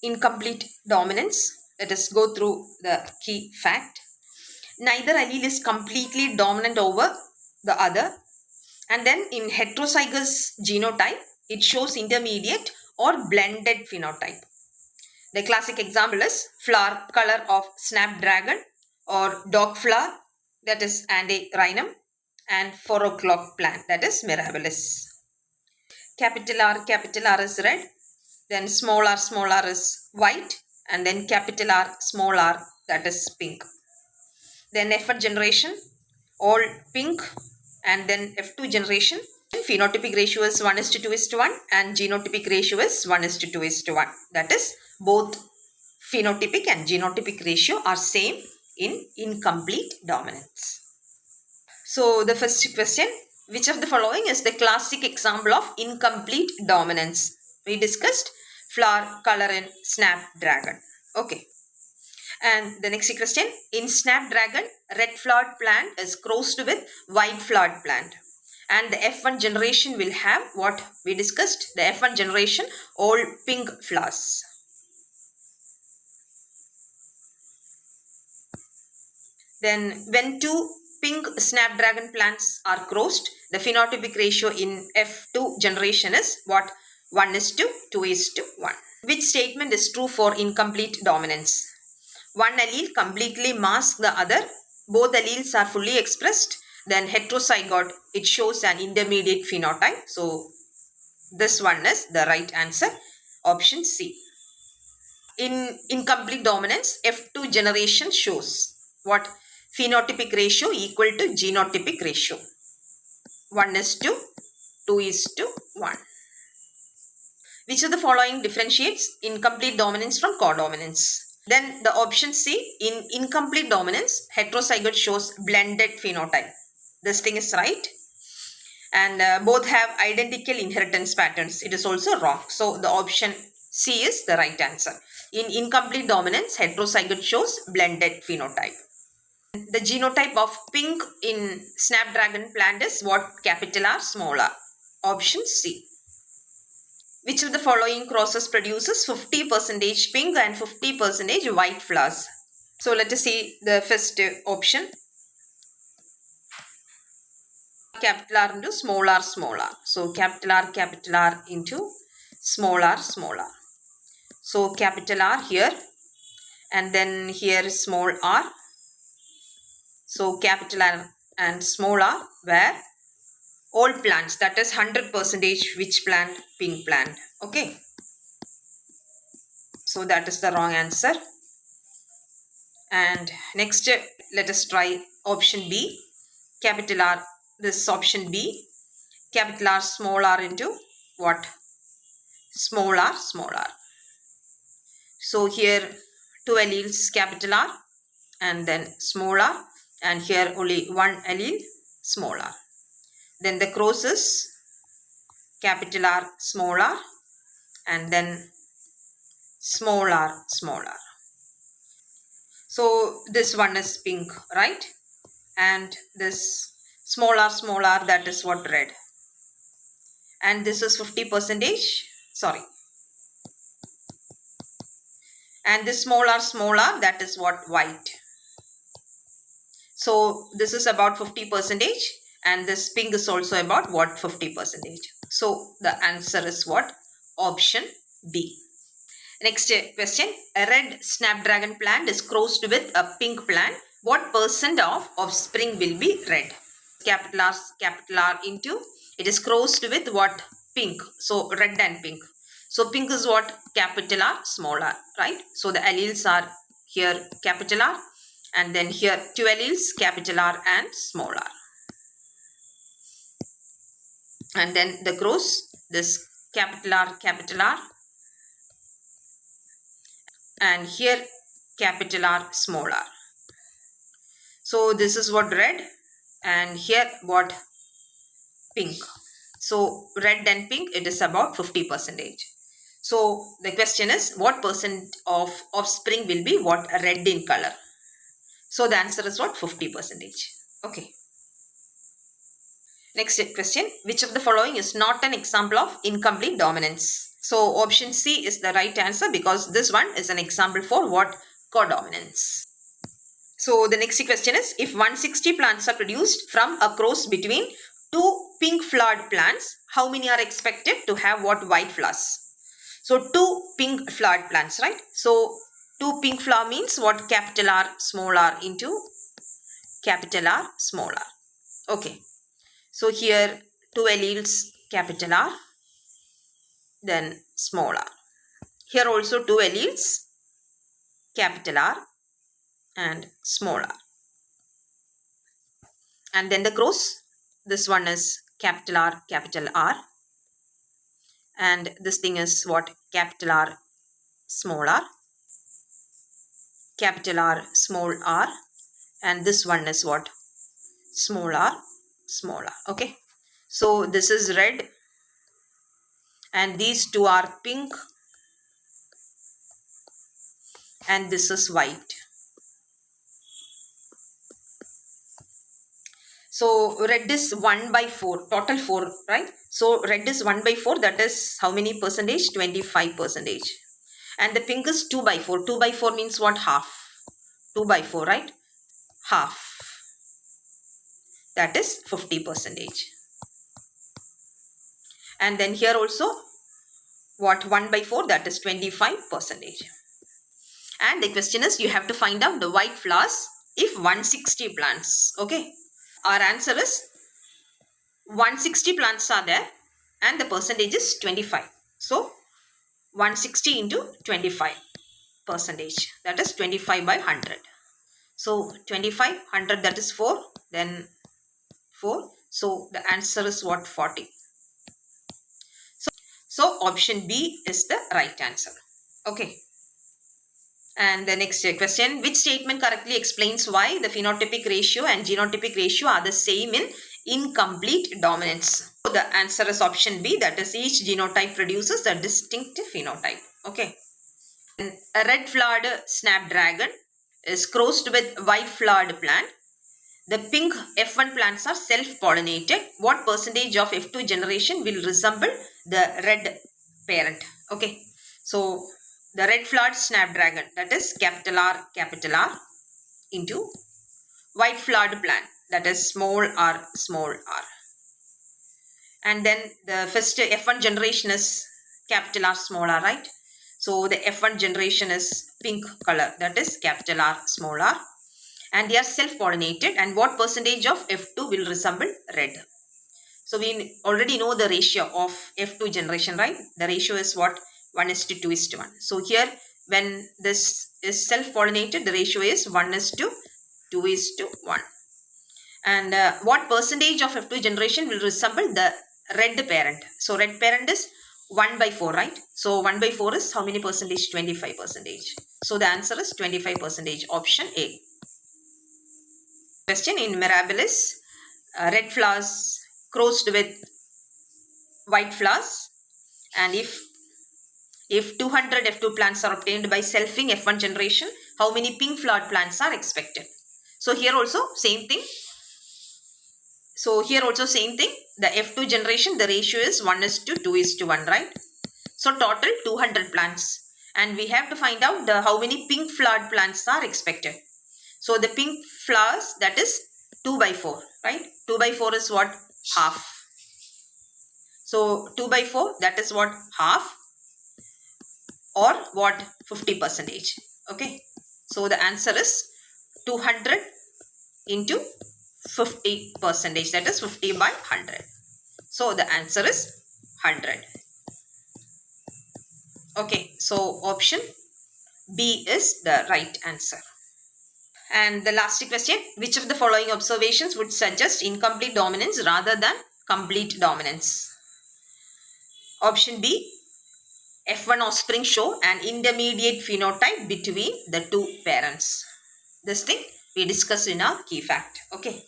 incomplete dominance. Let us go through the key fact. Neither allele is completely dominant over the other. And then in heterozygous genotype, it shows intermediate or blended phenotype. The classic example is flower color of snapdragon or dog flower, that is Andirrhinum, and 4 o'clock plant, that is Mirabilis. Capital R is red, then small r is white, and then capital R, small r, that is pink. Then F1 generation, all pink, and then F2 generation, phenotypic ratio is 1:2:1 and genotypic ratio is 1:2:1. That is, both phenotypic and genotypic ratio are same in incomplete dominance. So the first question, which of the following is the classic example of incomplete dominance? We discussed flower color in snapdragon. Okay. And the next question, in snapdragon, red flowered plant is crossed with white flowered plant. And the F1 generation will have what we discussed, the F1 generation, all pink flowers. Then when two pink snapdragon plants are crossed, the phenotypic ratio in F2 generation is what? 1:2:1. Which statement is true for incomplete dominance? One allele completely masks the other. Both alleles are fully expressed. Then heterozygote, it shows an intermediate phenotype. So this one is the right answer. Option C. In incomplete dominance, F2 generation shows what? Phenotypic ratio equal to genotypic ratio. 1:2:1. Which of the following differentiates incomplete dominance from codominance? Then the option C, in incomplete dominance, heterozygote shows blended phenotype. This thing is right. And both have identical inheritance patterns. It is also wrong. So the option C is the right answer. In incomplete dominance, heterozygote shows blended phenotype. The genotype of pink in snapdragon plant is what? Capital R, small r. Option C. Which of the following crosses produces 50% pink and 50% white flowers? So let us see the first option. Capital R into small r, small r. So capital R into small r, small r. So capital R here, and then here is small r. So capital R and small r where all plants, that is 100% which plant? Pink plant. Okay. So that is the wrong answer. And next, let us try option B. Capital R, this option B. Capital R, small r into what? Small r, small r. So here two alleles, capital R and then small r, and here only one allele, small r. Then the cross is capital R, small r, and then small r, small r. So this one is pink, right? And this small r, that is what? Red. And this is 50%, sorry. And this small r, that is what? White. So this is about 50%. And this pink is also about what? 50%. So the answer is what? Option B. Next question. A red snapdragon plant is crossed with a pink plant. What percent of offspring will be red? Capital R into, it is crossed with what? Pink. So red and pink. So pink is what? Capital R, small r, right? So the alleles are here capital R, and then here two alleles, capital R and small r. And then the cross, this capital R, and here capital R, small r. So this is what? Red, and here what? Pink. So red and pink, it is about 50%. So the question is, what percent of offspring will be what? Red in color. So the answer is what? 50%. Okay. Next question. Which of the following is not an example of incomplete dominance? So option C is the right answer because this one is an example for what? Codominance. So the next question is, if 160 plants are produced from a cross between two pink flowered plants, how many are expected to have what? White flowers. So two pink flowered plants, right? So two pink flower means what? Capital R small r into capital R small r. Okay. So here two alleles capital R, then small r. Here also two alleles capital R and small r. And then the cross, this one is capital R, and this thing is what? Capital R, small r, capital R, small r, and this one is what? Small r, small r. Okay. So this is red and these two are pink and this is white. So red is 1 by 4, total 4, right? So red is 1 by 4, that is how many percentage? 25%. And the pink is 2 by 4. 2 by 4 means what? Half. 2 by 4, right? Half. That is 50%. And then here also what? 1 by 4, that is 25%. And the question is, you have to find out the white flowers if 160 plants. Okay. Our answer is 160 plants are there and the percentage is 25. So 160 into 25%, that is 25 by 100. So 25, 100, that is 4, then 4. So the answer is what? 40. So option B is the right answer. Okay. And the next question, which statement correctly explains why the phenotypic ratio and genotypic ratio are the same in incomplete dominance? So the answer is option B, that is each genotype produces a distinct phenotype. Okay. And a red flowered snapdragon is crossed with white flowered plant. The pink F1 plants are self-pollinated. What percentage of F2 generation will resemble the red parent? Okay. So the red flowered snapdragon, that is capital R into white flowered plant, that is small r. And then the first F1 generation is capital R small r, right? So the F1 generation is pink color, that is capital R small r. And they are self-pollinated. And what percentage of F2 will resemble red? So we already know the ratio of F2 generation, right? The ratio is what? 1:2:1. So here when this is self-pollinated, the ratio is 1:2:1. And what percentage of F2 generation will resemble the red parent? So red parent is 1 by 4, right? So 1 by 4 is how many percentage? 25%. So the answer is 25%, option A. Question in Mirabilis, red flowers crossed with white flowers, and if 200 F2 plants are obtained by selfing F1 generation, how many pink flowered plants are expected? So here also same thing. The F2 generation, the ratio is 1:2:1, right? So total 200 plants. And we have to find out how many pink flowered plants are expected. So the pink flowers, that is 2 by 4, right? 2 by 4 is what? Half. So 2 by 4, that is what? Half. Or what? 50%. Okay. So the answer is 200 into 50%, that is 50 by 100. So the answer is 100. Okay. So option B is the right answer. And the last question, which of the following observations would suggest incomplete dominance rather than complete dominance? Option B, F1 offspring show an intermediate phenotype between the two parents. This thing we discussed in our key fact. Okay.